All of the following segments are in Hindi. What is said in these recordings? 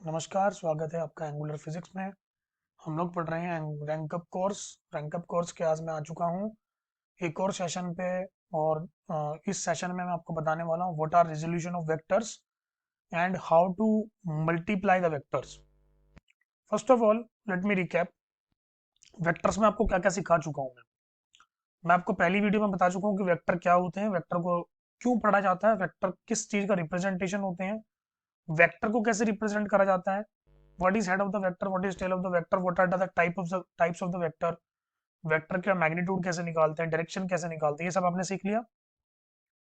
नमस्कार, स्वागत है आपका एंगुलर फिजिक्स में। हम लोग पढ़ रहे हैं रैंक अप कोर्स के आज मैं आ चुका हूँ एक और सेशन पे। और इस सेशन में मैं आपको बताने वाला हूँ what are resolution of vectors and how to multiply the vectors. First of all let me recap. Vectors में आपको क्या क्या सिखा चुका हूँ मैं आपको पहली वीडियो में बता चुका हूँ कि वेक्टर क्या होते हैं, वेक्टर को क्यों पढ़ा जाता है, वेक्टर किस चीज़ का रिप्रेजेंटेशन होते हैं, वेक्टर को कैसे रिप्रेजेंट करा जाता है, what is head of the vector, what is tail of the vector, what are the types of the vector, vector का मैग्नीट्यूड कैसे निकालते हैं, डायरेक्शन कैसे निकालते हैं, ये सब आपने सीख लिया।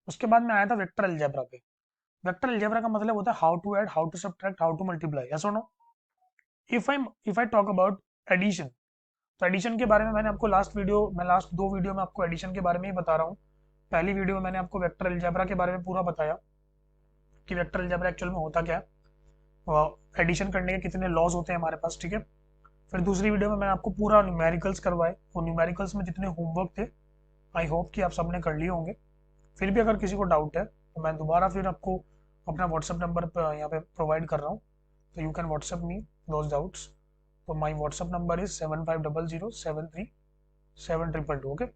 उसके बाद में आया था वेक्टर अलजेब्रा पे। वेक्टर अलजेब्रा का मतलब होता है how to add, how to subtract, how to multiply. Yes और no? If I talk about addition, तो एडिशन के बारे में मैंने आपको लास्ट दो वीडियो में आपको एडिशन के बारे में ही बता रहा हूँ। पहली वीडियो में मैंने आपको वेक्टर अलजेब्रा के बारे में पूरा बताया कि वेक्टर अलजेब्रा एक्चुअल में होता क्या है, एडिशन करने के कितने लॉज होते हैं हमारे पास, ठीक है। फिर दूसरी वीडियो में मैंने आपको पूरा न्यूमेरिकल्स करवाए, और न्यूमेरिकल्स में जितने होमवर्क थे आई होप कि आप सबने कर लिए होंगे। फिर भी अगर किसी को डाउट है तो मैं दोबारा फिर आपको अपना व्हाट्सएप नंबर पर यहाँ पे प्रोवाइड कर रहा हूँ, तो you can WhatsApp me those doubts. तो my WhatsApp number is 750073 7 2 okay.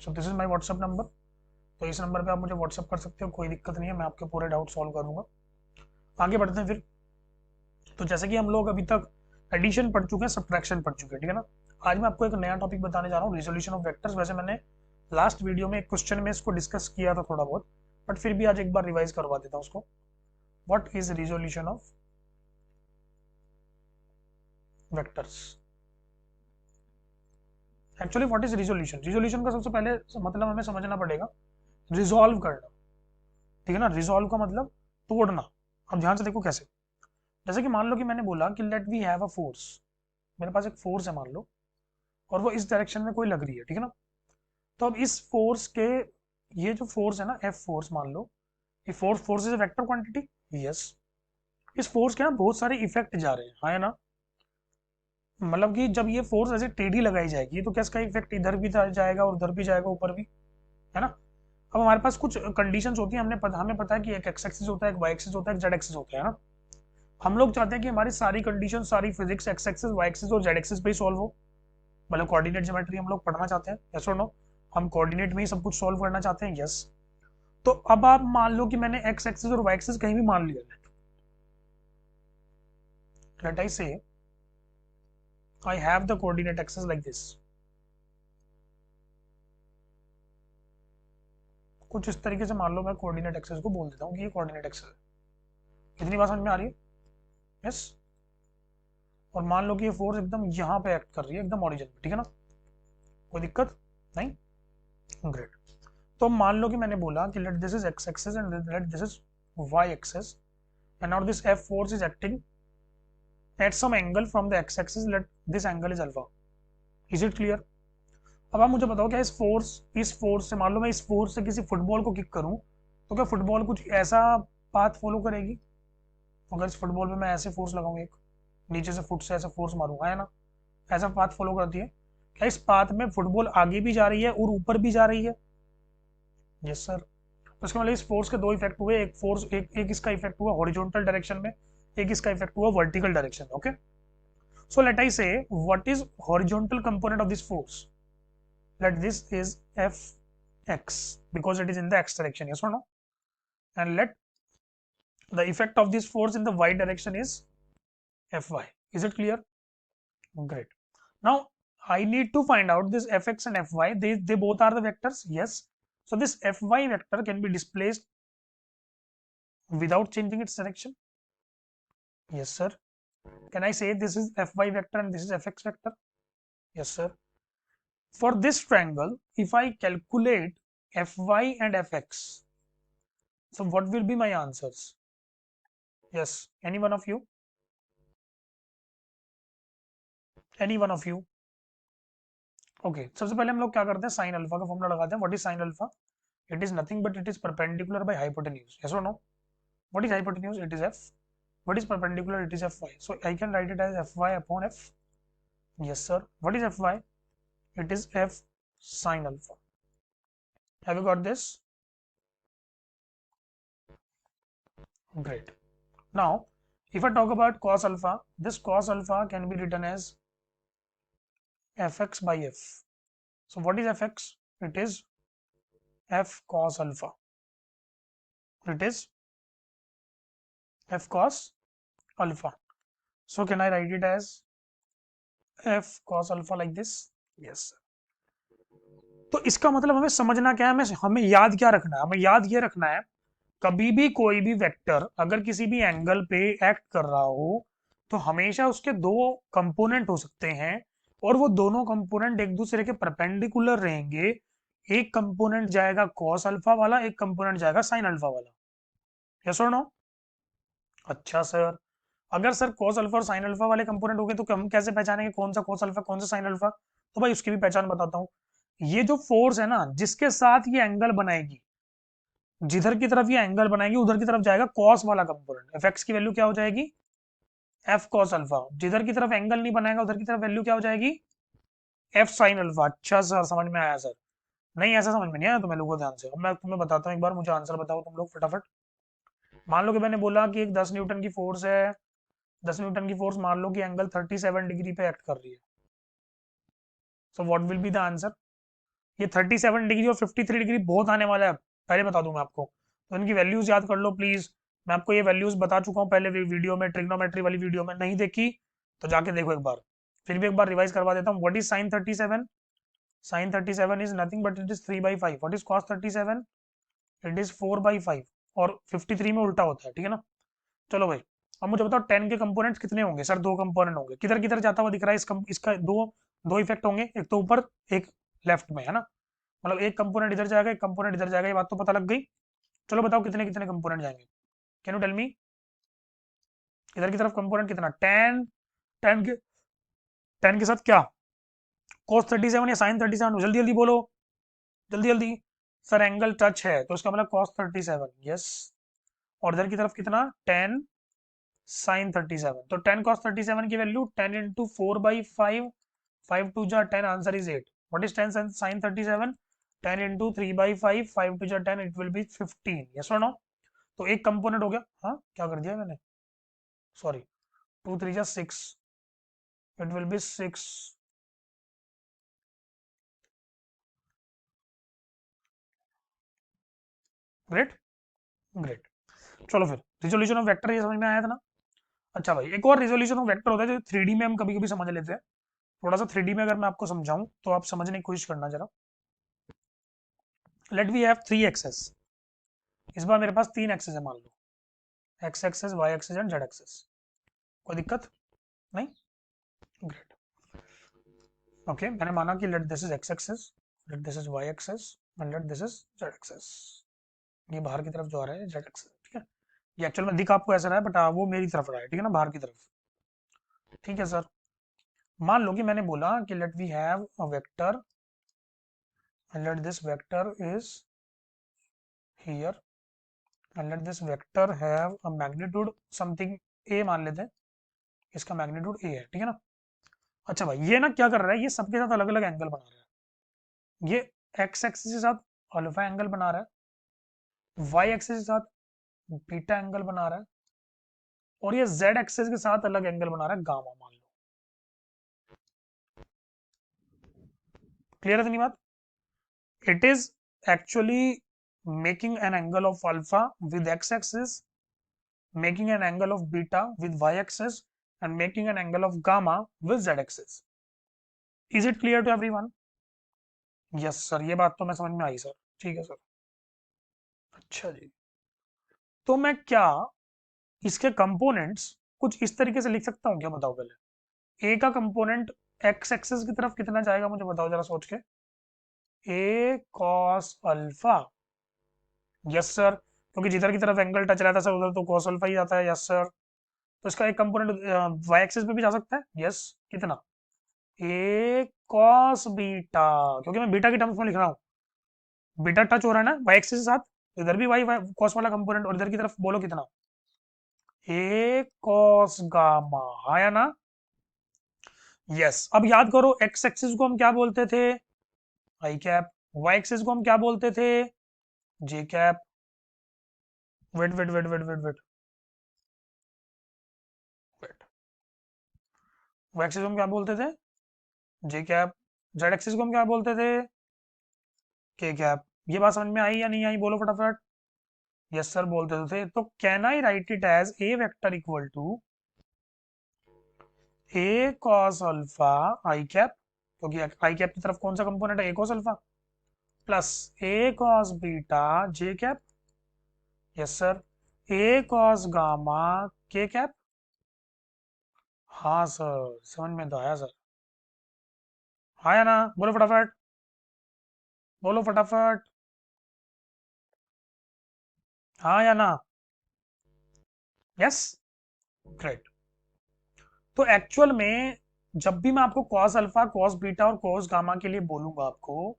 So this is my WhatsApp number. तो इस नंबर पे आप मुझे व्हाट्सएप कर सकते हो, कोई दिक्कत नहीं है, मैं आपके पूरे डाउट सॉल्व करूँगा। आगे बढ़ते हैं फिर। तो जैसे कि हम लोग अभी तक एडिशन पढ़ चुके हैं, सब्ट्रैक्शन पढ़ चुके हैं, ठीक है ना। आज मैं आपको एक नया टॉपिक बताने जा रहा हूँ, रिजोल्यूशन ऑफ वेक्टर्स। वैसे मैंने लास्ट वीडियो में एक क्वेश्चन में इसको डिस्कस किया था थोड़ा बहुत, बट फिर भी आज एक बार रिवाइज करवा देता हूँ उसको। What is resolution of vectors? Actually what is resolution? Resolution का सबसे पहले मतलब हमें समझना पड़ेगा रिजॉल्व करना, ठीक है ना। रिजॉल्व का मतलब तोड़ना। अब ध्यान से देखो कैसे। जैसे कि मान लो कि मैंने बोला कि let we have a force, मेरे पास एक फोर्स है मान लो, और वो इस डायरेक्शन में कोई लग रही है, ठीक है ना। तो अब इस फोर्स के, ये जो फोर्स है ना, एफ फोर्स मान लो, ये force is vector quantity. Yes. इस फोर्स के ना बहुत सारे इफेक्ट जा रहे हैं, हाँ है ना। मतलब कि जब ये फोर्स ऐसे टेढ़ी लगाई जाएगी तो क्या इसका इफेक्ट इधर भी जाएगा और उधर भी जाएगा, ऊपर भी, है ना। अब हमारे पास कुछ कंडीशंस होती हैं, हमें पता है कि एक एक्स एक्सिस होता है, एक वाई एक्सिस होता है, एक जेड एक्सिस होता है ना। हम लोग चाहते हैं कि हमारी सारी कंडीशन, सारी physics X axis, Y axis और जेड एक्सिस पे ही सॉल्व हो। मतलब कोऑर्डिनेट ज्योमेट्री हम लोग पढ़ना चाहते हैं, यस और नो। हम कोऑर्डिनेट में ही सब कुछ सॉल्व करना चाहते हैं, यस। तो अब आप मान लो कि मैंने एक्स एक्सिस और वाई एक्सिस कहीं भी मान लिया। लेट आई से I have the coordinate axis like this. कुछ इस तरीके से मान लो मैं कोऑर्डिनेट एक्सिस को बोल देता हूँ कि ये कोऑर्डिनेट एक्सिस है। इतनी बात समझ में आ रही है? यस। और मान लो कि ये फोर्स एकदम यहाँ पे एक्ट कर रही है, एकदम ओरिजिन पे, ठीक है ना। कोई दिक्कत नहीं? ग्रेट। तो मान लो कि मैंने बोला कि let this is X axis and let this is Y axis, and now this F force is acting at some angle from the x axis, let this angle is alpha. Is it clear? अब आप मुझे बताओ, क्या इस फोर्स से, मान लो मैं इस फोर्स से किसी फुटबॉल को किक करूं, तो क्या फुटबॉल कुछ ऐसा पाथ फॉलो करेगी? अगर इस फुटबॉल पे मैं ऐसे फोर्स लगाऊं, एक नीचे से फुट से ऐसा फोर्स मारूंगा, है ना, ऐसा पाथ फॉलो करती है? क्या इस पाथ में फुटबॉल आगे भी जा रही है और ऊपर भी जा रही है? Yes sir. तो इसका मतलब इस फोर्स के दो इफेक्ट हुए, एक इसका इफेक्ट हुआ हॉरिजॉन्टल डायरेक्शन में, एक इसका इफेक्ट हुआ वर्टिकल डायरेक्शन में, okay. So let I say what is horizontal component of this force? Let this is Fx because it is in the x direction, yes or no? And let the effect of this force in the y direction is Fy. Is it clear? Great. Now I need to find out this Fx and Fy. They both are the vectors. Yes. So this Fy vector can be displaced without changing its direction. Yes, sir. Can I say this is Fy vector and this is Fx vector? Yes, sir. For this triangle, if I calculate Fy and Fx, so what will be my answers? Yes, any one of you? Any one of you? Okay, सबसे पहले हम लोग क्या करते हैं, साइन अल्फा का फॉर्मूला लगाते हैं। What is sine alpha? It is nothing but it is perpendicular by hypotenuse, yes और no? What is hypotenuse? It is F. What is perpendicular? It is F Y. So I can write it as F Y upon F. Yes sir. What is F Y? It is F sine alpha. Have you got this? Great. Now If I talk about cos alpha, this cos alpha can be written as fx by f. So what is fx? It is f cos alpha. It is f cos alpha. So can I write it as f cos alpha like this? Yes. तो इसका मतलब हमें समझना क्या है, हमें याद क्या रखना है? हमें याद ये रखना है, कभी भी कोई भी वेक्टर अगर किसी भी एंगल पे एक्ट कर रहा हो तो हमेशा उसके दो कंपोनेंट हो सकते हैं, और वो दोनों कंपोनेंट एक दूसरे के परपेंडिकुलर रहेंगे। एक कंपोनेंट जाएगा कॉस अल्फा वाला, एक कंपोनेंट जाएगा साइन अल्फा वाला। यस और नो? अच्छा सर, अगर सर कॉस अल्फा और साइन अल्फा वाले कंपोनेंट हो गए तो हम कैसे पहचानेंगे कौन सा कॉस अल्फा कौन सा साइन अल्फा? तो भाई उसकी भी पहचान बताता हूँ। ये जो फोर्स है ना जिसके साथ ये एंगल बनाएगी, जिधर की तरफ ये एंगल बनाएगी उधर की तरफ जाएगा कॉस वाला कंपोनेंट। एफ एक्स की वैल्यू क्या हो जाएगी? F cos alpha. जिधर की तरफ एंगल नहीं बनाएगा उधर की तरफ वैल्यू क्या हो जाएगी? F sine alpha. अच्छा सर, समझ में आया सर? नहीं, ऐसा समझ में नहीं आया तो मैं लोगों ध्यान से, अब मैं तुम्हें बताता हूँ, एक बार मुझे आंसर बताओ तुम लोग फटाफट। मान लो कि मैंने बोला कि एक 10 न्यूटन की फोर्स है, 10 न्यूटन की फोर्स मान लो कि एंगल 37 डिग्री पे एक्ट कर रही है। So what will be the answer? ये 37 डिग्री और 53 डिग्री बहुत आने वाला है, पहले बता दूं मैं आपको, तो इनकी वैल्यूज याद कर लो प्लीज। मैं आपको ये वैल्यूज बता चुका हूँ पहले वीडियो में, ट्रिग्नोमेट्री वाली वीडियो में। नहीं देखी तो जाके देखो एक बार, फिर भी एक बार रिवाइज करवा देता हूँ। What is sine 37? Sine 37 is nothing but it is 3/5। What is cos 37? It is 4/5। और 53 में उल्टा होता है, ठीक है ना? चलो भाई, अब मुझे बताओ 10 के कंपोनेंट्स कितने होंगे? सर दो कंपोनेंट होंगे। किधर किधर जाता हुआ दिख रहा है इसका दो दो इफेक्ट होंगे, एक तो ऊपर एक लेफ्ट में, है ना? मतलब एक कंपोनेंट इधर जाएगा एक कंपोनेंट इधर जाएगा, ये बात तो पता लग गई। चलो बताओ कितने कितने कंपोनेंट जाएंगे? Can you tell me? इधर की तरफ कंपोनेंट कितना? 10। 10 के 10 के साथ क्या? cos 37 या sin 37? जल्दी जल्दी बोलो, जल्दी जल्दी। सर एंगल टच है तो इसका मतलब cos 37। यस। और इधर की तरफ कितना? 10 sin 37। तो 10 cos 37 की वैल्यू 10 इंटू 4/5। 5 टू जा 10, answer is 8। What is 10 sin 37? 10 into 3/5, 5 two जा 10, इट विल बी 15। यस और नो? तो एक कंपोनेंट हो गया। हाँ, क्या कर दिया मैंने? सॉरी, 2 3 जा 6, it will B 6। Great, great. चलो फिर, रिजोल्यूशन ऑफ वेक्टर ये समझ में आया था ना? अच्छा भाई, एक और रिजोल्यूशन ऑफ वेक्टर होता है जो 3D में हम कभी कभी समझ लेते हैं। थोड़ा सा 3D में अगर मैं आपको समझाऊं तो आप समझने की कोशिश करना जरा। Let we have 3 axes. इस बार मेरे पास 3 एक्सेस है मान लो, X axes, Y axes and Z axes. कोई दिक्कत नहीं? ग्रेट। ओके, मैंने माना कि let this is X axes, let this is Y axes and let this is Z axes. ये बाहर की तरफ जो आ रहा है जेड एक्सेस, ठीक है? ये एक्चुअल में दिख आपको ऐसा रहा है बट वो मेरी तरफ रहा है, ठीक है ना, बाहर की तरफ। ठीक है सर, मान लो कि मैंने बोला कि let we have a vector and let this vector is here and let this vector have a magnitude something a मान लेते हैं, इसका मैग्नीट्यूड a है, ठीक है ना? अच्छा भाई, ये ना क्या कर रहा है, ये सबके साथ अलग अलग एंगल बना रहा है। ये एक्स एक्सिस के साथ अल्फा एंगल बना रहा है, वाई एक्सिस के साथ बीटा एंगल बना रहा है, और ये जेड एक्सिस के साथ अलग एंगल बना रहा है, गामा मान लो। क्लियर है इतनी बात? It is actually making an angle of alpha with x axis, making an angle of beta with y-axis, and making an angle of gamma with z-axis. Is it clear to everyone? Yes sir, ये बात तो मैं समझ में आई सर। ठीक है सर। अच्छा जी, तो मैं क्या इसके कंपोनेंट्स कुछ इस तरीके से लिख सकता हूँ क्या? बताओ पहले। ए का कंपोनेंट एक्स एक्सिस की तरफ कितना जाएगा मुझे बताओ जरा सोच के। ए कॉस अल्फा। यस सर, क्योंकि जिधर की तरफ एंगल टच रहता है सर उधर तो कॉस अल्फा ही आता है। यस सर, तो इसका एक कंपोनेंट वाई एक्सिस पे भी जा सकता है। यस, कितना? ए कॉस बीटा, क्योंकि मैं बीटा की टर्म्स में लिख रहा हूँ। बीटा टच हो रहा है ना वाई एक्सिस के साथ, इधर भी वाई कॉस वाला कंपोनेंट, और इधर की तरफ बोलो कितना? ए कॉस गामा। आया ना? यस। अब याद करो, एक्स एक्सिस को हम क्या बोलते थे? आई कैप। वाई एक्सिस को हम क्या बोलते थे? J cap. Wait wait wait wait wait wait, वो एक्सिस को हम क्या बोलते थे? J cap. जेड एक्सिस को हम क्या बोलते थे? के कैप। ये बात समझ में आई या नहीं आई, बोलो फटाफट। यस सर बोलते थे। तो can I write it as A vector equal to A cos alpha I cap, क्योंकि आई कैप की तरफ कौन सा कंपोनेंट है? A cos alpha, plus A cos beta J cap. Yes sir. A cos gamma K cap. हाँ सर, समझ में तो आया सर। हाँ या ना, बोलो फटाफट, बोलो फटाफट। हाँ या ना? यस। ग्रेट। तो एक्चुअल में जब भी मैं आपको कॉस अल्फा, कॉस बीटा और कॉस गामा के लिए बोलूंगा आपको,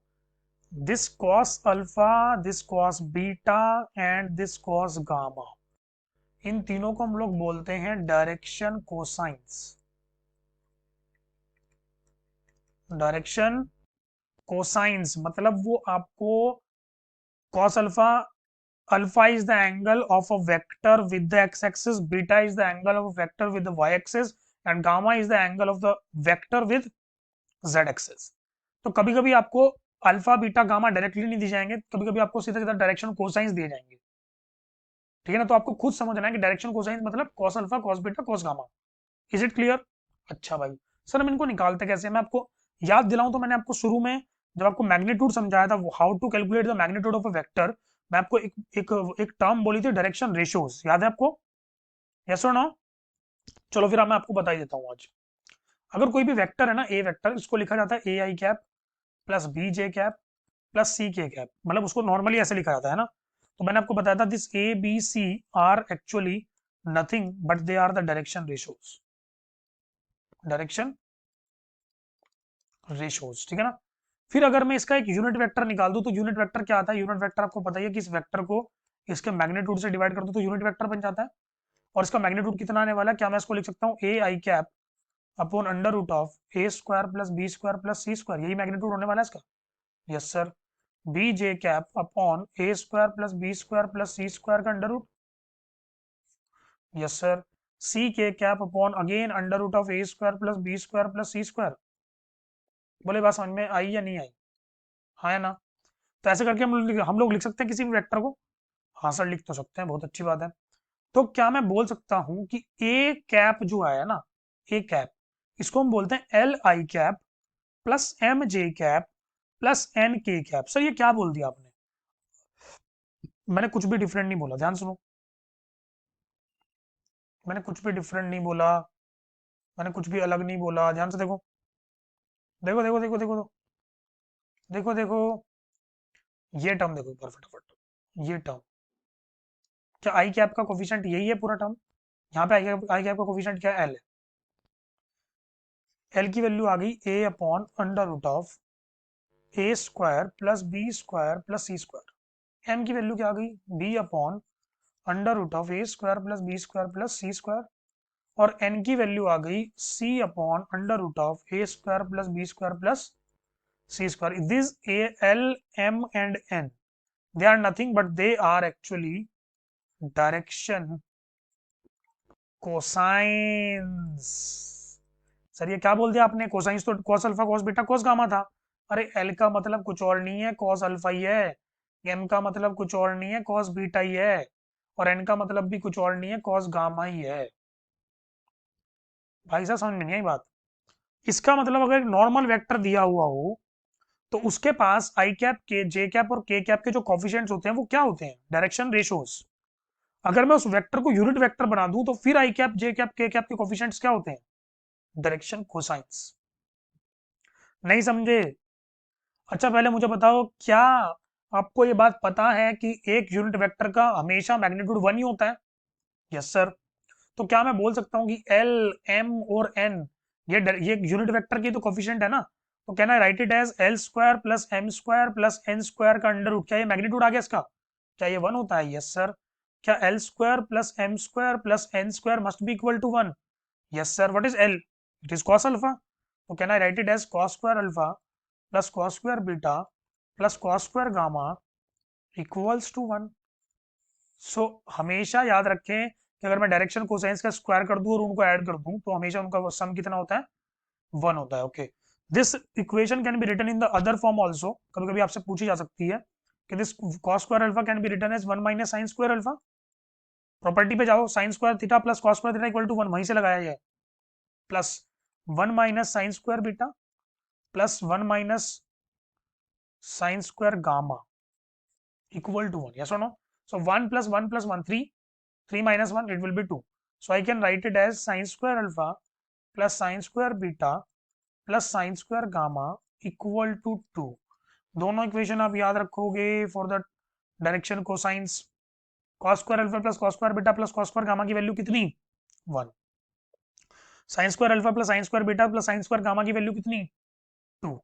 this cos alpha, this cos beta and this cos gamma, इन तीनों को हम लोग बोलते हैं डायरेक्शन कोसाइंस। डायरेक्शन कोसाइंस मतलब वो आपको cos alpha, alpha is the angle of a vector with the X axis, beta is the angle of a vector with the Y axis and gamma is the angle of the vector with Z axis. तो कभी कभी आपको अल्फा बीटा गामा डायरेक्टली नहीं दिए जाएंगे, कभी कभी आपको सीधा सीधा डायरेक्शन कोसाइंस दिए जाएंगे। ठीक है ना? तो आपको खुद समझना है कि डायरेक्शन कोसाइंस मतलब cos alpha, cos beta, cos gamma. Is it clear? अच्छा भाई। सर हम इनको निकालते कैसे? मैं आपको याद दिलाऊं तो मैंने आपको शुरू में जब आपको मैग्नीट्यूड समझाया था, how to calculate the magnitude of a vector, मैं आपको एक टर्म बोली थी, डायरेक्शन रेशियोज, याद है आपको? यस और नो? चलो फिर मैं आपको बता ही देता हूँ आज। अगर कोई भी वेक्टर है ना, ए वेक्टर, इसको लिखा जाता है A I cap plus B J cap plus C K cap, मतलब उसको नॉर्मली ऐसे लिखा जाता है ना। तो मैंने आपको बताया था this A B C are actually nothing but they are the direction ratios. Direction ratios, ठीक है ना? फिर अगर मैं इसका एक यूनिट वेक्टर निकाल दूं तो यूनिट वेक्टर क्या आता है? यूनिट वेक्टर आपको पता ही है कि इस वेक्टर को इसके मैग्नीट्यूड से डिवाइड कर दो तो यूनिट वेक्टर बन जाता है। और इसका मैग्नीट्यूड कितना आने वाला है? क्या मैं इसको लिख सकता हूँ A I cap upon under root of A square plus B square plus C square, यही मैग्नीट्यूड होने वाला है इसका। Yes sir. B J cap upon A square plus B square plus C square का under root. Yes sir. C K cap upon again under root of A square plus B square plus C square. बोले बात समझ में आई या नहीं आई? हाँ या ना? तो ऐसे करके हम लोग लिख सकते हैं किसी भी वेक्टर को। हाँ सर लिख तो सकते हैं, बहुत अच्छी बात है। तो क्या मैं बोल सकता हूं कि ए कैप जो है ना, ए कैप, इसको हम बोलते हैं L I cap plus M J cap plus N K cap. Sir ये क्या बोल दिया आपने? मैंने कुछ भी डिफरेंट नहीं बोला, ध्यान सुनो। मैंने कुछ भी डिफरेंट नहीं बोला, मैंने कुछ भी अलग नहीं बोला, ध्यान से देखो। देखो देखो देखो देखो देखो देखो, ये टर्म देखो एक बार फटाफट। ये टर्म, क्या आई कैप का कोफिशिएंट यही है पूरा टर्म? यहाँ पे आई कैप का कोफिशिएंट क्या है? एल है। एल की वैल्यू आ गई A upon under root of A square plus B square plus C square. M की वैल्यू क्या आ गई? B upon under root of A square plus B square plus C square. और एन की वैल्यू आ गई C upon under root of A square plus B square plus C square. This A L M and N, they are nothing but they are actually direction cosines. Sir ये क्या बोल दिया आपने? कोसाइंस तो cos alpha cos beta cos gamma था। अरे एल का मतलब कुछ और नहीं है, कॉस अल्फा ही है। एम का मतलब कुछ और नहीं है, कॉस बीटा ही है। और एन का मतलब भी कुछ और नहीं है, कॉस गामा ही है। भाई साहब समझ में नहीं आई बात? इसका मतलब अगर नॉर्मल वेक्टर दिया हुआ हो तो उसके पास आई कैप के जे कैप और के कैप के जो कॉफिशिएंट्स होते हैं वो क्या होते हैं? Direction ratios. अगर मैं उस वेक्टर को यूनिट वेक्टर बना दूं तो फिर आई कैप जे कैप के कैप के कॉफिशिएंट्स क्या होते हैं? Direction cosines. नहीं समझे? अच्छा पहले मुझे बताओ, क्या आपको ये बात पता है कि एक यूनिट वेक्टर का हमेशा मैग्नीट्यूड 1 ही होता है? Yes sir. तो क्या मैं बोल सकता हूँ कि एल एम और एन, ये यूनिट वेक्टर की तो कोफिशिएंट है ना? तो can I write it as L square plus M square plus N square का अंडर रूट। क्या ये मैग्नीट्यूड आ गया इसका? क्या ये 1 होता है? Yes sir. क्या L square plus M square plus N square must be equal to 1? Yes sir. What is L? It is cos alpha. तो can I write it as cos square alpha plus cos square beta plus cos square gamma equals to 1। So हमेशा याद रखें कि अगर मैं डायरेक्शन कोसाइंस का स्क्वायर कर दूं और उनको ऐड कर दूं तो हमेशा उनका सम कितना होता है? 1 होता है। Okay, this equation can be written in the other form also, कभी कभी आपसे पूछी जा सकती है कि this cos square alpha can be written as 1 minus sine square alpha. Property पे जाओ, sine square theta plus cos square theta equal to 1, वहीं से लगाया है, plus 1 minus sine square beta plus 1 minus sine square gamma equal to 1, yes or no? So 1 plus 1 plus 1, 3, 3 minus 1, it will be 2. So I can write it as sine square alpha plus sine square beta plus sine square gamma equal to 2. दोनों इक्वेशन आप याद रखोगे for the direction cosines. cos square alpha plus cos square beta plus cos square gamma की वैल्यू कितनी? 1। sin square alpha plus sin square beta plus sin square gamma की वैल्यू कितनी? 2।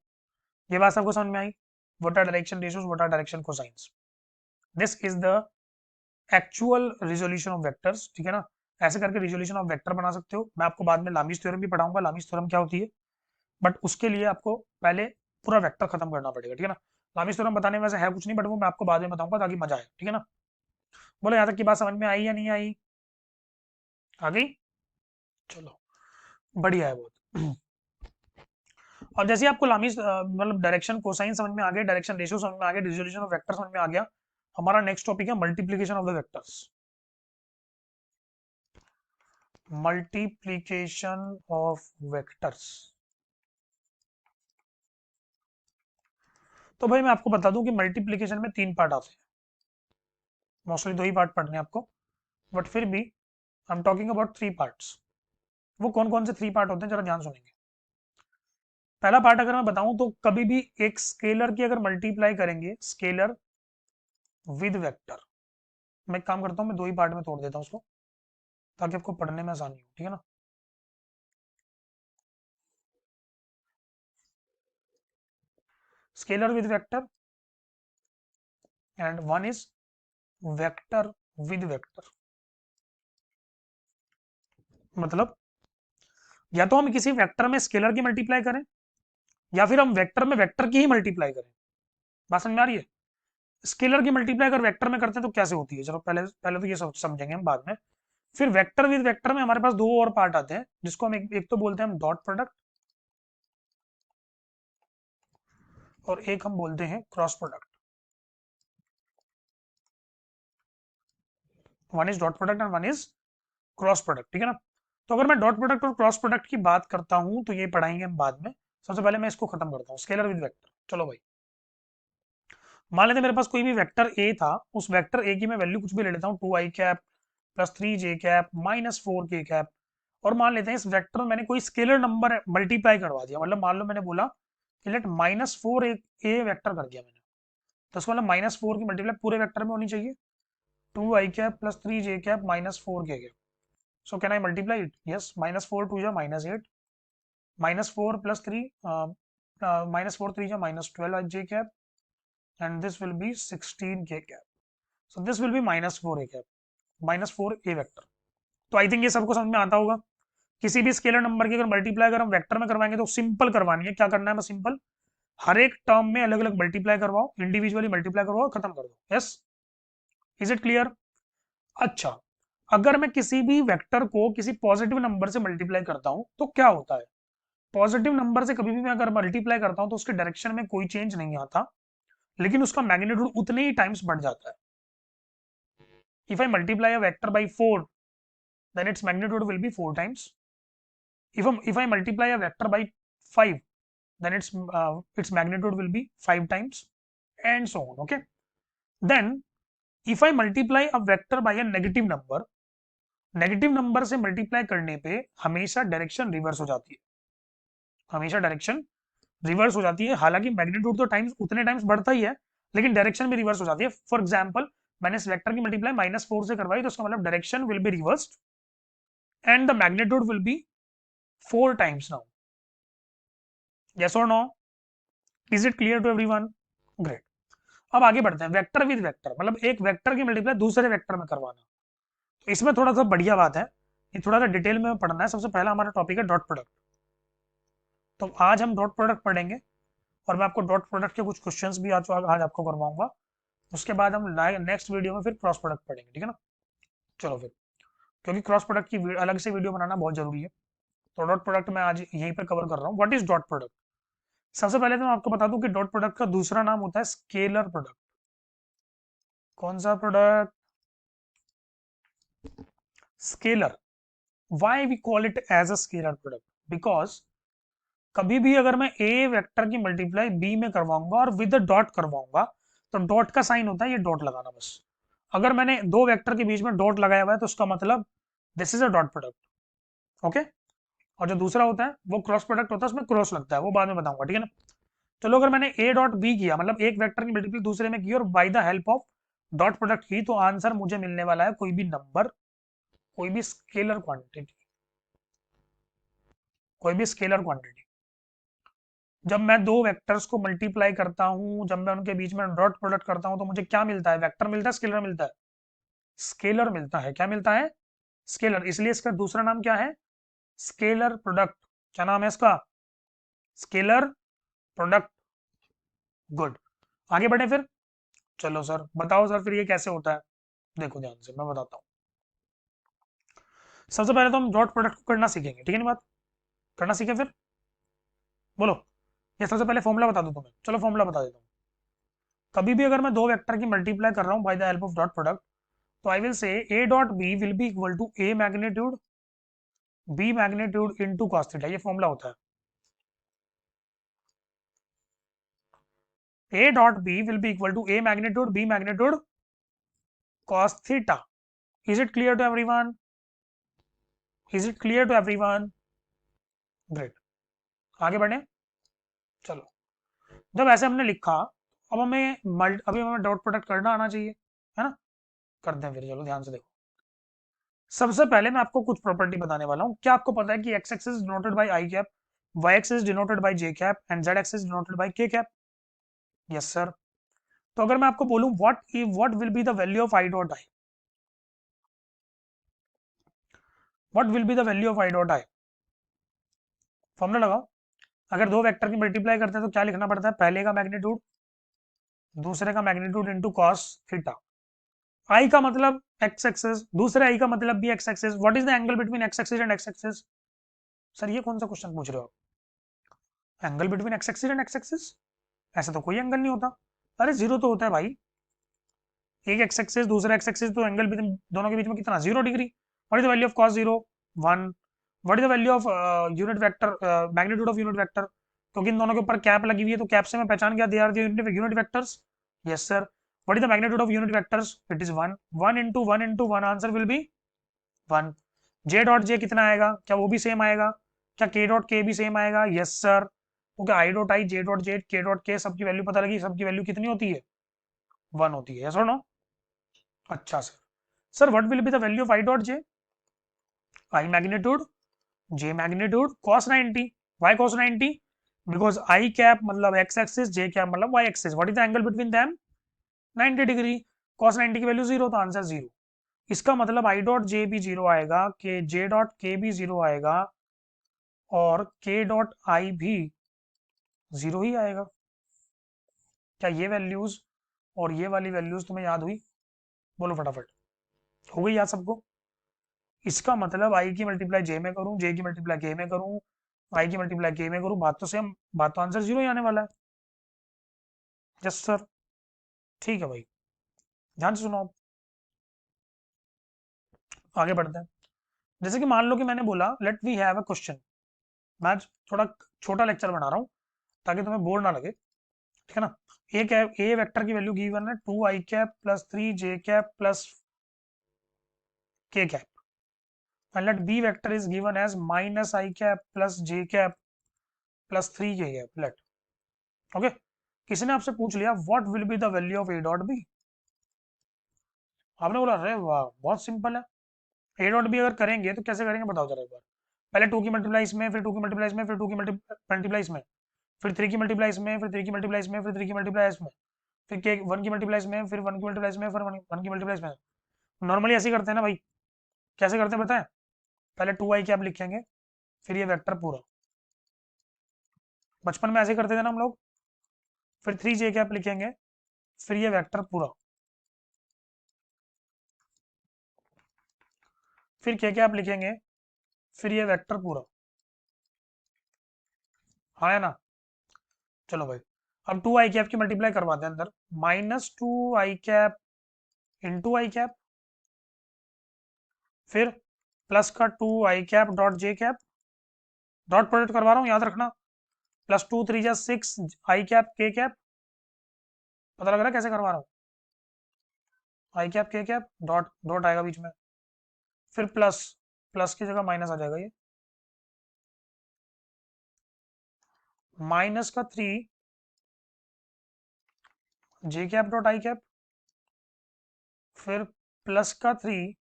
ये बात सबको समझ में आई? What are direction ratios, what are direction cosines. This is the actual resolution of vectors, ठीक है ना। ऐसे करके रिजोल्यूशन ऑफ वेक्टर बना सकते हो। मैं आपको बाद में लामीज थ्योरम भी पढ़ाऊंगा, लामीज थ्योरम क्या होती है, बट उसके लिए आपको पहले पूरा वेक्टर खत्म करना पड़ेगा, ठीक है ना। लामीज थ्योरम बताने में से है कुछ नहीं, बट वो मैं आपको बाद में बताऊंगा ताकि मजा आए, ठीक है ना। बोलो यहाँ तक की बात समझ में आई या नहीं आई? आ गई? चलो, बढ़िया है बहुत। और जैसे आपको लामीज मतलब डायरेक्शन कोसाइन समझ में आ गया, डायरेक्शन रेशियो समझ में आ गया, रिजोल्यूशन ऑफ वेक्टर समझ में आ गया, हमारा नेक्स्ट टॉपिक है multiplication of the vectors. Multiplication of vectors. तो भाई मैं आपको बता दूं कि मल्टीप्लीकेशन में 3 पार्ट आते हैं, मोस्टली 2 ही पार्ट पढ़ने हैं आपको, बट फिर भी I am talking about 3 parts. वो कौन कौन से 3 पार्ट होते हैं जरा ध्यान सुनेंगे। पहला पार्ट अगर मैं बताऊं तो कभी भी एक स्केलर की अगर मल्टीप्लाई करेंगे, स्केलर विद वेक्टर, मैं एक काम करता हूं, मैं 2 ही पार्ट में तोड़ देता हूं उसको ताकि आपको पढ़ने में आसानी हो, ठीक है ना। Scalar with vector and one is vector with vector. मतलब या तो हम किसी वेक्टर में स्केलर की मल्टीप्लाई करें, या फिर हम वेक्टर में वेक्टर की ही मल्टीप्लाई करें। बात समझ में आ रही है? स्केलर की मल्टीप्लाई अगर वेक्टर में करते हैं तो कैसे होती है, चलो पहले पहले तो ये समझेंगे हम बाद में। फिर वेक्टर विद वेक्टर में हमारे पास 2 और पार्ट आते हैं, जिसको हम एक तो बोलते हैं हम डॉट प्रोडक्ट, और एक हम बोलते हैं cross product. One is dot product and one is cross product, ठीक है ना। तो अगर मैं डॉट प्रोडक्ट और क्रॉस प्रोडक्ट की बात करता हूं तो ये पढ़ाएंगे हम बाद में। सबसे पहले मैं इसको खत्म करता हूँ, स्केलर विद वेक्टर। चलो भाई, मान लेते मेरे पास कोई भी वेक्टर ए था, उस वेक्टर ए की मैं वैल्यू कुछ भी ले लेता हूँ, 2i cap plus 3j cap minus 4k cap. और मान लेते हैं इस वेक्टर में मैंने कोई स्केलर नंबर मल्टीप्लाई करवा दिया, मतलब मान लो मैंने बोला कि लेट -4 ए वेक्टर कर दिया मैंने, तो उसको मतलब -4 की मल्टीप्लाई पूरे वेक्टर में होनी चाहिए, 2i cap plus 3j cap minus 4k cap. So can I multiply it? Yes, -4 2 जा -8, -4 प्लस 3 -4 3 जा -12j cap, and this will be 16k cap. So this will be -4a cap, -4a vector. तो आई थिंक ये सबको समझ में आता होगा। किसी भी स्केलर नंबर की अगर मल्टीप्लाई अगर हम वेक्टर में करवाएंगे तो सिंपल करवानी है, क्या करना है, बस सिंपल हर एक टर्म में अलग अलग मल्टीप्लाई करवाओ, इंडिविजुअली मल्टीप्लाई करवाओ, खत्म कर दो। Yes, is it clear? अच्छा, अगर मैं किसी भी वेक्टर को किसी पॉजिटिव नंबर से मल्टीप्लाई करता हूं तो क्या होता है? पॉजिटिव नंबर से कभी भी मैं अगर मल्टीप्लाई करता हूं तो उसके डायरेक्शन में कोई चेंज नहीं आता, लेकिन उसका मैग्नीट्यूड उतने ही टाइम्स बढ़ जाता है। If I multiply a vector by 4, then its magnitude will be 4 times. If I multiply a vector by 5, then its magnitude will be 5 times, and so on. Okay. Then if I multiply a vector by a negative number, negative number से मल्टीप्लाई करने पे हमेशा डायरेक्शन रिवर्स हो जाती है, हमेशा डायरेक्शन रिवर्स हो जाती है। हालांकि मैग्नीट्यूड तो टाइम्स उतने टाइम्स बढ़ता ही है, लेकिन डायरेक्शन भी रिवर्स हो जाती है। फॉर एग्जाम्पल, मैंने इस वेक्टर की मल्टीप्लाई -4 से करवाई, तो उसका मतलब direction will be reversed and the magnitude will be 4 times now. Yes or no? Is it clear to everyone? Great. अब आगे बढ़ते हैं, वेक्टर विद वेक्टर, मतलब एक वेक्टर की मल्टीप्लाई दूसरे वेक्टर में करवाना। तो इसमें थोड़ा सा बढ़िया बात है, ये थोड़ा सा डिटेल में पढ़ना है। सबसे पहला हमारा टॉपिक है डॉट प्रोडक्ट। तो आज हम डॉट प्रोडक्ट पढ़ेंगे, और मैं आपको डॉट प्रोडक्ट के कुछ क्वेश्चंस भी आज आपको करवाऊंगा। उसके बाद हम नेक्स्ट वीडियो में फिर क्रॉस प्रोडक्ट पढ़ेंगे, ठीक है ना। चलो फिर, क्योंकि क्रॉस प्रोडक्ट की अलग से वीडियो बनाना बहुत जरूरी है। तो डॉट प्रोडक्ट मैं आज यहीं पर कवर कर रहा हूँ। What is dot product? सबसे पहले तो मैं आपको बता दूं कि डॉट प्रोडक्ट का दूसरा नाम होता है स्केलर प्रोडक्ट। कौन सा product? Scalar. Why we call it as a scalar product? Because कभी भी अगर मैं ए वेक्टर की मल्टीप्लाई बी में करवाऊंगा और विद डॉट करवाऊंगा, तो डॉट का साइन होता है ये डॉट लगाना बस। अगर मैंने दो वेक्टर के बीच में डॉट लगाया हुआ है तो उसका मतलब this is a dot product. Okay. और जो दूसरा होता है वो क्रॉस प्रोडक्ट होता है, उसमें क्रॉस लगता है, वो बाद में बताऊंगा, ठीक है ना। चलो, अगर मैंने ए डॉट बी किया, मतलब एक वेक्टर की मल्टीप्लाई दूसरे में की और bye the help of dot product की, तो आंसर मुझे मिलने वाला है कोई भी नंबर, कोई भी स्केलर क्वांटिटी, कोई भी स्केलर क्वांटिटी। जब मैं दो वेक्टर्स को मल्टीप्लाई करता हूं, जब मैं उनके बीच में डॉट प्रोडक्ट करता हूं, तो मुझे क्या मिलता है? वेक्टर मिलता है, स्केलर मिलता है? स्केलर मिलता है। क्या मिलता है? स्केलर। इसलिए इसका दूसरा नाम क्या है? Scalar product. क्या नाम है इसका? Scalar product. गुड। आगे बढ़े फिर। चलो सर, बताओ सर फिर ये कैसे होता है। देखो ध्यान से मैं बताता हूँ। सबसे पहले तो हम डॉट प्रोडक्ट को करना सीखेंगे, ठीक है ना बात? करना सीखे फिर। बोलो। ये सबसे पहले फॉर्मूला बता दूं तुम्हें, चलो फॉर्मूला बता देता हूँ। कभी भी अगर मैं दो वेक्टर की मल्टीप्लाई कर रहा हूँ by the help of dot product, तो I will say A dot B will be equal to A magnitude B magnitude into cos theta. ये फॉर्मूला होता है। A dot B will be equal to A magnitude B magnitude cos theta. Is it clear to everyone? Is it clear to everyone? Great. आगे बढ़े। चलो, जब ऐसे हमने लिखा, अब हमें अभी हमें डॉट प्रोडक्ट करना आना चाहिए, है ना। करते हैं फिर, चलो ध्यान से देखो। सबसे पहले मैं आपको कुछ प्रॉपर्टी बताने वाला हूँ। क्या आपको पता है कि X axis denoted by I cap, Y axis denoted by J cap and Z axis denoted by K cap? Yes sir. तो अगर मैं आपको बोलूं what will be the value of I dot I, what will be the value of I dot I? Formula लगाओ। अगर दो वेक्टर की मल्टीप्लाई करते हैं तो क्या लिखना पड़ता है? पहले का मैग्नीट्यूड, दूसरे का मैग्नीट्यूड इनटू कॉस थीटा। आई का मतलब एक्स एक्सिस, दूसरे आई का मतलब भी x axis. What is the angle between x axis and x axis? Sir ये कौन सा क्वेश्चन पूछ रहे हो आप? Angle between x axis and x axis? ऐसा तो कोई एंगल नहीं होता। अरे जीरो तो होता है भाई। एक एक्स एक्सिस दूसरा एक्स एक्सिस, तो एंगल दोनों के बीच में कितना? 0 degree. What is the value of cos 0? 1। What is the value of unit vector, magnitude of unit vector? क्योंकि इन दोनों के ऊपर कैप लगी हुई है, तो कैप से मैं पहचान गया they are the unit vectors. Yes sir. What is the magnitude of unit vectors? It is 1। 1 answer will be 1। J dot j कितना आएगा? क्या वो भी सेम आएगा? क्या के डॉट के भी सेम आएगा? Yes sir. क्योंकि आई डॉट आई, जे डॉट जे, के डॉट के, सबकी वैल्यू पता लगी, सबकी वैल्यू कितनी होती है? 1 होती है। यस और नो? अच्छा sir. Sir what will be the value of I dot j? I magnitude j magnitude cos 90। Why cos 90? Because i cap मतलब एक्स एक्सिस, जे कैप मतलब y axis. What is the angle between them? 90 degree. cos 90 की वैल्यू 0, तो आंसर 0। इसका मतलब आई डॉट जे भी 0 आएगा, के जे डॉट के भी 0 आएगा, और के डॉट आई भी 0 ही आएगा। क्या ये वैल्यूज और ये वाली वैल्यूज तुम्हें याद हुई? बोलो फटाफट। हो गई याद सबको? इसका मतलब आई की मल्टीप्लाई जे में करूं, जे की मल्टीप्लाई के में करूं, आई की मल्टीप्लाई के में करूं, बात तो सेम, बात तो आंसर 0 ही आने वाला है। Yes sir. ठीक है भाई, ध्यान से सुनो। आप आगे बढ़ते हैं। जैसे कि मान लो कि मैंने बोला let we have a question. मैं आज थोड़ा छोटा लेक्चर बना रहा हूँ ताकि तुम्हें बोर ना लगे, ठीक है ना। ए कैप, ए वेक्टर की वैल्यू गिवन है 2 i cap plus 3 j cap plus k cap, and let b vector is given as minus i cap plus j cap plus 3 k cap. Late, okay. किसी ने आपसे पूछ लिया what will be the value of A dot b? आपने बोला अरे वाह बहुत सिंपल है। ए डॉट बी अगर करेंगे तो कैसे करेंगे बताओ जरा एक बार। पहले 2 की मल्टीप्लाई इसमें, फिर 2 की मल्टीप्लाई इसमें, फिर 2 की मल्टीप्लाई इसमें, फिर 3 की मल्टीप्लाई इसमें, फिर 3 की मल्टीप्लाई इसमें, फिर 3 की मल्टीप्लाई इसमें, फिर के 1 की मल्टीप्लाई इसमें, फिर 1 की मल्टीप्लाई इसमें, फिर 1 की मल्टीप्लाई इसमें। नॉर्मली ऐसे ही करते हैं ना भाई। कैसे करते हैं बताएं? पहले 2 आई कैप लिखेंगे, फिर ये वेक्टर पूरा। बचपन में ऐसे ही करते थे ना हम लोग। फिर 3 जे कैप लिखेंगे, फिर ये वेक्टर पूरा। फिर के कैप लिखेंगे, फिर ये वेक्टर पूरा। हाँ है ना। चलो भाई, अब टू आई कैप की मल्टीप्लाई करवाते हैं अंदर, -2 i cap into I cap, फिर प्लस का 2 i cap dot J cap, dot product करवा रहा हूँ याद रखना, +2 3 6 i कैप के कैप, पता लग रहा है कैसे करवा रहा हूँ, आई कैप के कैप डॉट डॉट आएगा बीच में, फिर प्लस, प्लस की जगह माइनस आ जाएगा ये, -3 j cap dot I cap, फिर +3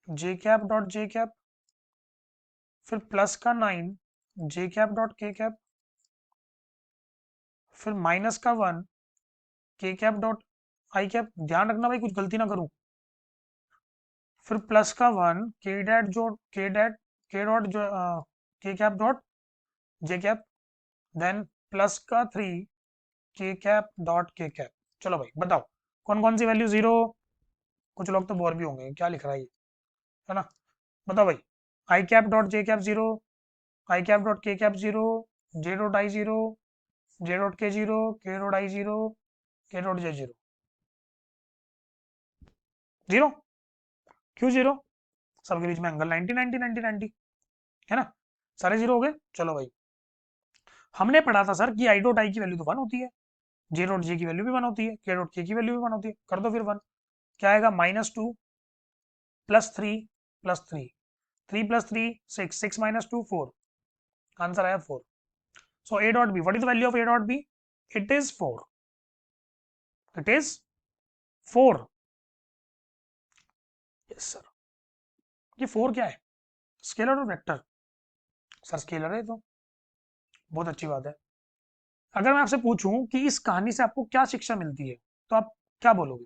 जे कैप डॉट जे कैप, फिर +9 जे कैप डॉट के कैप, फिर -1 के कैप डॉट आई कैप, ध्यान रखना भाई कुछ गलती ना करूं, फिर +1 के डैट जो के डैट के डॉट जो के कैप डॉट जे cap, then +3 k cap dot K cap. चलो भाई बताओ कौन कौन सी वैल्यू जीरो, कुछ लोग तो बोर भी होंगे क्या लिख रहा है ये, है ना। बताओ भाई, I cap dot J cap zero, I cap dot K cap zero, J dot I zero, J dot K zero, K dot I zero, K dot J zero, zero. क्यों जीरो? सबके बीच में एंगल 90 90 90 90, है ना, सारे जीरो हो गए। चलो भाई, हमने पढ़ा था सर कि आई डॉट आई की वैल्यू तो 1 होती है, जे डॉट जे की वैल्यू भी 1 होती है, के डॉट के की वैल्यू भी 1 होती है, कर दो फिर 1, क्या आएगा, -2 +3 +3, 3 + 3 6, 6 - 2 4, आंसर आया 4। So A dot B, what is the value of A dot B? It is 4, it is 4। Yes sir. ये 4 क्या है, स्केलर और वेक्टर? सर स्केलर है तो, बहुत अच्छी बात है। अगर मैं आपसे पूछूं कि इस कहानी से आपको क्या शिक्षा मिलती है, तो आप क्या बोलोगे?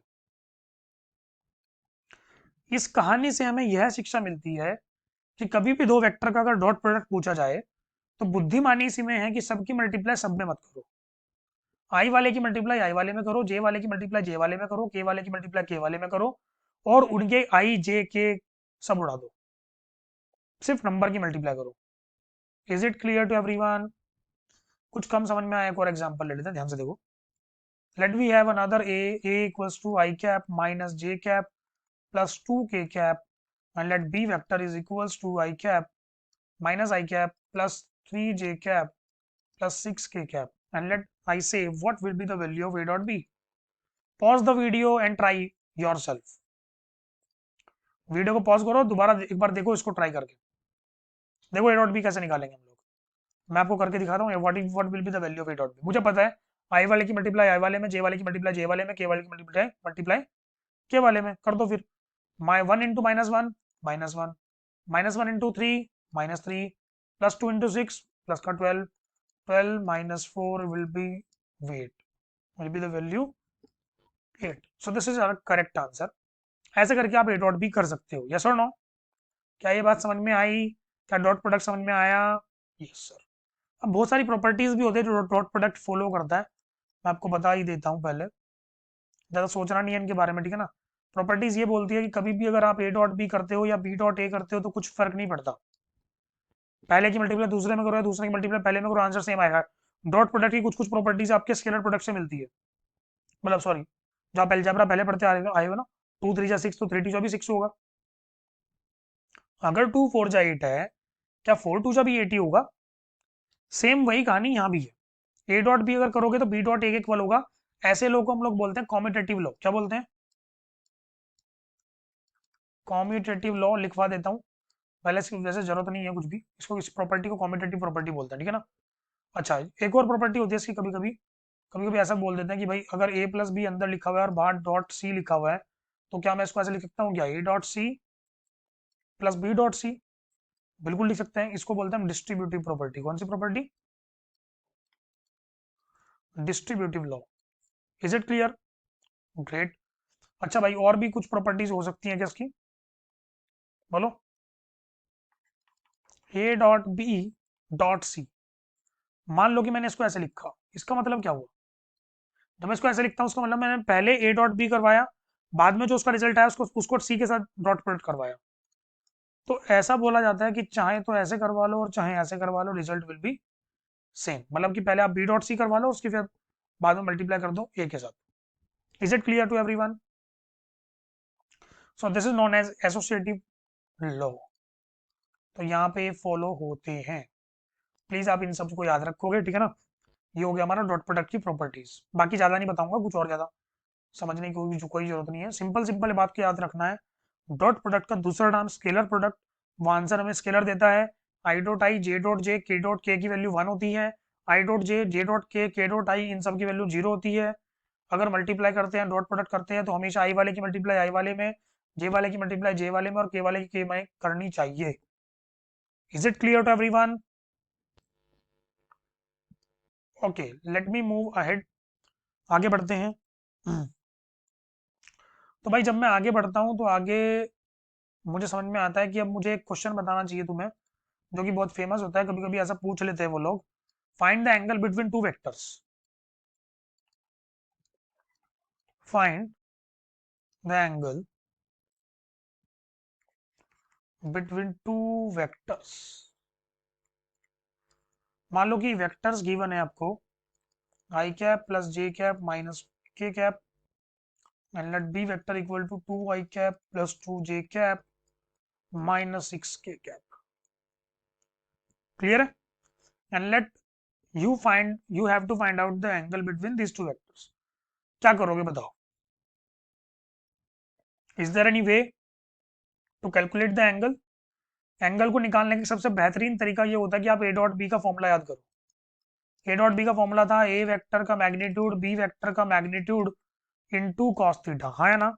इस कहानी से हमें यह शिक्षा मिलती है कि कभी भी दो वेक्टर का अगर डॉट प्रोडक्ट पूछा जाए, तो बुद्धिमानी इसी में है कि सबकी मल्टीप्लाई सब में मत करो, आई वाले की मल्टीप्लाई आई वाले में करो, जे वाले की मल्टीप्लाई जे वाले में करो, के वाले की मल्टीप्लाई के वाले में करो, और उनके आई जे के सब उड़ा दो, सिर्फ नंबर की मल्टीप्लाई करो। Is it clear to everyone? कुछ कम समझ में आया, एक और एग्जांपल ले लेते हैं, ध्यान से देखो। Let we have another a equals to i cap minus j cap plus 2 k cap, and let b vector is equals to I cap minus I cap plus 3 j cap plus 6 k cap, and let I say what will be the value of a dot b. Pause the video and try yourself. Video को पॉज करो, दोबारा एक बार देखो इसको ट्राई करके, देखो ए डॉट बी कैसे निकालेंगे हम लोग। मैं आपको करके दिखाता हूँ, what will be the value of A dot b. मुझे पता है आई वाले की मल्टीप्लाई आई वाले में, जे वाले की मल्टीप्लाई जे वाले में, के वाले की मल्टीप्लाई मल्टीप्लाई के वाले में, कर दो फिर। माई 1 इंटू -1 -1, -1 इंटू 3 -3, +2 इंटू 6 प्लस का 12, 12 -4 will be the value 8। So this is our correct answer। ऐसे करके आप ए डॉट बी कर सकते हो, यस और नो? क्या ये बात समझ में आई? क्या डॉट प्रोडक्ट समझ में आया? Yes sir. अब बहुत सारी प्रॉपर्टीज भी होती है जो डॉट प्रोडक्ट फॉलो करता है, मैं आपको बता ही देता हूँ पहले, ज़्यादा सोचना नहीं है इनके बारे में, ठीक है ना। प्रॉपर्टीज ये बोलती है कि कभी भी अगर आप ए डॉट बी करते हो या बी डॉट ए करते हो तो कुछ फर्क नहीं पड़ता, पहले की मल्टीप्लाई दूसरे में करो या दूसरे की मल्टीप्लाई पहले में करो, आंसर सेम आएगा। डॉट प्रोडक्ट की कुछ कुछ प्रॉपर्टीज आपके स्केलर प्रोडक्ट से मिलती है, मतलब सॉरी, जो आप अलजेब्रा पहले पढ़ते आए हो ना, 2 3 जा 6 तो 3 2 जा भी 6 होगा। अगर 2 4 जा 8 है, क्या 4 2 जा भी 8 ही होगा? सेम वही कहानी यहाँ भी है, ए डॉट बी अगर करोगे तो बी डॉट ए इक्वल होगा। ऐसे लोग को हम लोग बोलते हैं कॉम्यूटेटिव लॉ। क्या बोलते हैं? कॉम्यूटेटिव लॉ लिखवा देता हूँ पहले से, वैसे जरूरत नहीं है कुछ भी, इसको इस प्रॉपर्टी को कॉम्यूटेटिव प्रॉपर्टी बोलते हैं, ठीक है ना। अच्छा, एक और प्रॉपर्टी होती है इसकी, कभी कभी कभी कभी ऐसा बोल देते हैं कि भाई अगर ए प्लस बी अंदर लिखा हुआ है और बाहर डॉट सी लिखा हुआ है, तो क्या मैं इसको ऐसे लिख सकता हूँ क्या, a dot c plus b dot c? बिल्कुल लिख सकते हैं, इसको बोलते हैं हम डिस्ट्रीब्यूटिव प्रॉपर्टी। कौन सी property? Distributive law. Is it clear? Great. अच्छा भाई, और भी कुछ प्रॉपर्टीज हो सकती हैं क्या इसकी, बोलो। A dot b dot c, मान लो कि मैंने इसको ऐसे लिखा, इसका मतलब क्या हुआ? जब मैं इसको ऐसे लिखता हूँ उसका मतलब मैंने पहले ए डॉट बी करवाया, बाद में जो उसका रिजल्ट आया उसको उसको सी के साथ डॉट प्रोडक्ट करवाया, तो ऐसा बोला जाता है कि चाहे तो ऐसे करवा लो और चाहे ऐसे करवा लो, रिजल्ट विल बी सेम। मतलब कि पहले आप बी डॉट सी करवा लो, उसकी फिर बाद में मल्टीप्लाई कर दो ए के साथ। Is it clear to everyone? So this is known as associative law. तो यहाँ पे फॉलो होते हैं। प्लीज आप इन सबको याद रखोगे, ठीक है ना। ये हो गया हमारा डॉट प्रोडक्ट की प्रॉपर्टीज। बाकी ज्यादा नहीं बताऊंगा, कुछ और ज्यादा समझने की कोई जरूरत नहीं है। सिंपल सिंपल बात को याद रखना है। डॉट प्रोडक्ट का दूसरा नाम स्केलर प्रोडक्ट। वो आंसर हमें स्केलर देता है। आई डॉट आई, जे डॉट जे, के डॉट के की वैल्यू 1 होती है। आई डॉट जे डॉट के डॉट आई, इन सब की वैल्यू 0 होती है। अगर मल्टीप्लाई करते हैं, डॉट प्रोडक्ट करते हैं, तो हमेशा आई वाले की मल्टीप्लाई आई वाले में, जे वाले की मल्टीप्लाई जे वाले में और के वाले की के में करनी चाहिए। Is it clear to everyone? Okay, let me move ahead. आगे बढ़ते हैं। तो भाई जब मैं आगे बढ़ता हूँ तो आगे मुझे समझ में आता है कि अब मुझे एक क्वेश्चन बताना चाहिए तुम्हें, जो कि बहुत फेमस होता है, कभी कभी ऐसा पूछ लेते हैं वो लोग। Find the angle between two vectors. Find the angle between two vectors. मान लो कि वेक्टर्स गिवन है आपको, i cap plus j cap minus k cap, and let b vector equal to 2 i cap plus 2 j cap minus 6 k cap. Clear है? And let you have to find out the angle between this two vectors. क्या करोगे बताओ? Is there any way to calculate the angle? Angle को निकालने का सबसे बेहतरीन तरीका ये होता है कि आप ए डॉट बी का फॉर्मूला याद करो। ए डॉट बी का फॉर्मूला था ए वेक्टर का मैग्नीट्यूड बी वेक्टर का मैग्नीट्यूड इनटू कॉस थीटा, हाँ या ना?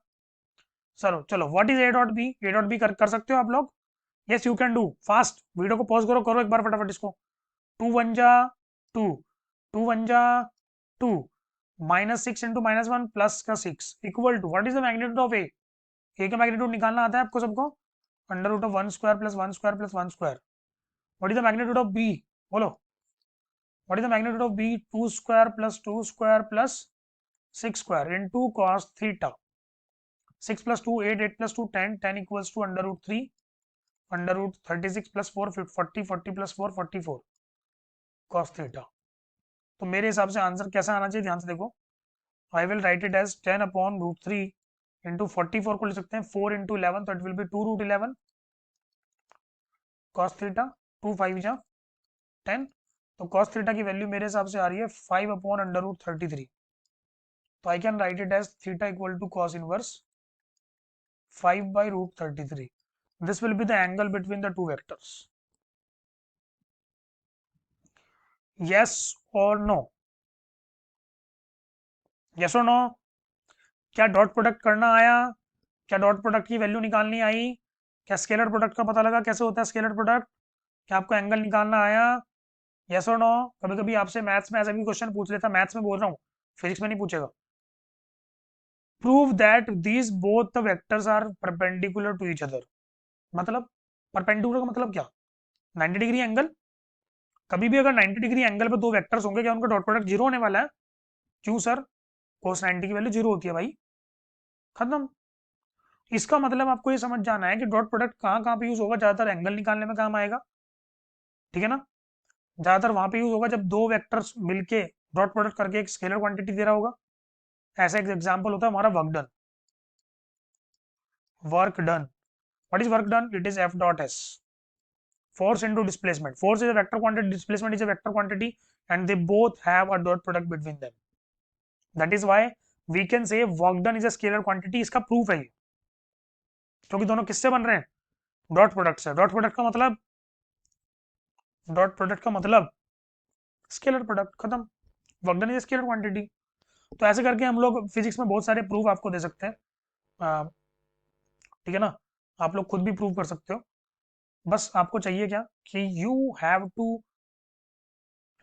चलो चलो, what is a dot b? A dot b कर सकते हो आप लोग? Yes you can do. Fast video को पॉज करो, करो एक बार फटाफट इसको। टू वन जा टू, टू वन जा टू, माइनस 6 इंटू -1 प्लस का 6 equal to what is the magnitude of A? A का मैग्नीट्यूड निकालना आता है आपको सबको? Under root of 1 square plus 1 square plus 1 square. What is the magnitude of B? बोलो। What is the magnitude of b? 2 square plus 2 square plus 6 square into cos theta. 6 plus 2, 8, 8 plus 2, 10, 10 equals to under root 3, under root 36 plus 4, 40, 40 plus 4, 44 cos theta. तो मेरे हिसाब से आंसर कैसा आना चाहिए, ध्यान से देखो। I will write it as 10 upon root 3 into 44 को लिख सकते हैं 4 इंटू 11, तो it will be 2 root 11 cos theta। 2 5 जा 10, तो cos थीटा की वैल्यू मेरे हिसाब से आ रही है 5 अपॉन अंडर रूट 33। तो I can write it as theta equal to cos inverse 5 by root 33. This will be the angle between the two vectors. Yes or no? Yes or no? क्या डॉट प्रोडक्ट करना आया? क्या डॉट प्रोडक्ट की वैल्यू निकालनी आई? क्या स्केलर प्रोडक्ट का पता लगा कैसे होता है स्केलर प्रोडक्ट? क्या आपको एंगल निकालना आया? यस और नो? कभी कभी आपसे मैथ्स में ऐसा भी क्वेश्चन पूछ लेता, मैथ्स में बोल रहा हूँ, फिजिक्स में नहीं पूछेगा। Prove that these both the vectors are perpendicular to each other. मतलब परपेंडिकुलर का मतलब क्या? 90 डिग्री एंगल। कभी भी अगर 90 डिग्री एंगल पे दो वेक्टर्स होंगे, क्या उनका डॉट प्रोडक्ट जीरो होने वाला है? क्यों सर? कोस 90 की वैल्यू जीरो होती है भाई, खत्म। इसका मतलब आपको ये समझ जाना है कि डॉट प्रोडक्ट कहाँ कहाँ पे यूज होगा, ज्यादातर एंगल निकालने में काम आएगा, ठीक है ना। ज्यादातर वहां पे यूज होगा जब दो वेक्टर्स मिलके डॉट प्रोडक्ट करके एक स्केलर क्वांटिटी दे रहा होगा। ऐसा एक एग्जांपल होता है हमारा work done. Work done, what is work done? It is F dot S, force into displacement. Force is a vector quantity, displacement is a vector quantity, and they both have a dot product between them. That is why we can say work done is a scalar quantity. इसका प्रूफ है ये, क्योंकि दोनों किससे बन रहे हैं? डॉट प्रोडक्ट से। डॉट प्रोडक्ट का मतलब, डॉट प्रोडक्ट का मतलब स्केलर प्रोडक्ट, खत्म। Work done is scalar quantity. तो ऐसे करके हम लोग फिजिक्स में बहुत सारे प्रूफ आपको दे सकते हैं, ठीक है ना। आप लोग खुद भी प्रूव कर सकते हो। बस आपको चाहिए क्या कि you have to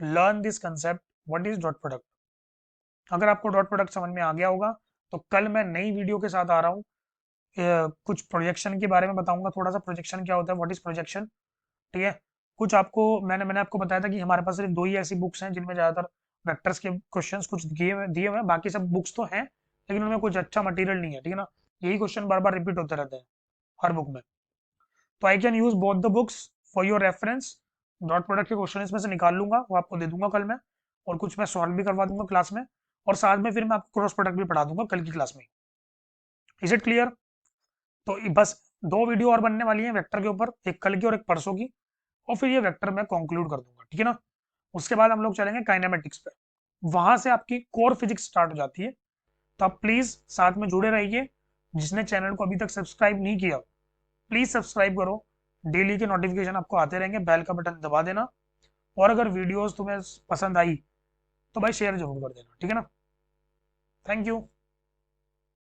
learn this concept, what is dot product. अगर आपको डॉट प्रोडक्ट समझ में आ गया होगा तो कल मैं नई वीडियो के साथ आ रहा हूँ। कुछ प्रोजेक्शन के बारे में बताऊंगा, थोड़ा सा प्रोजेक्शन क्या होता है, व्हाट इज प्रोजेक्शन, ठीक है। कुछ आपको मैंने आपको बताया था कि हमारे पास सिर्फ दो ही ऐसी बुक्स हैं जिनमें ज़्यादातर वेक्टर्स के क्वेश्चंस कुछ दिए हुए हैं, बाकी सब बुक्स तो हैं लेकिन उनमें कुछ अच्छा मटेरियल नहीं है, ठीक है ना। यही क्वेश्चन बार बार रिपीट होते रहते हैं हर बुक में। तो I can use both the books for your reference. Dot product के क्वेश्चन इसमें से निकाल लूंगा, वो आपको दे दूंगा कल मैं, और कुछ मैं सॉल्व भी करवा दूंगा क्लास में, और साथ में फिर मैं आपको क्रॉस प्रोडक्ट भी पढ़ा दूंगा कल की क्लास में। Is it clear? तो बस दो वीडियो और बनने वाली है वेक्टर के ऊपर, एक कल की और एक परसों की, और फिर ये वेक्टर मैं कंक्लूड कर दूंगा, ठीक है ना। उसके बाद हम लोग चलेंगे काइनेमेटिक्स पे, वहां से आपकी कोर फिजिक्स स्टार्ट हो जाती है। तो आप प्लीज साथ में जुड़े रहिए। जिसने चैनल को अभी तक सब्सक्राइब नहीं किया, प्लीज सब्सक्राइब करो। डेली के नोटिफिकेशन आपको आते रहेंगे, बेल का बटन दबा देना, और अगर वीडियोस तुम्हें पसंद आई तो भाई शेयर जरूर कर देना, ठीक है ना। Thank you.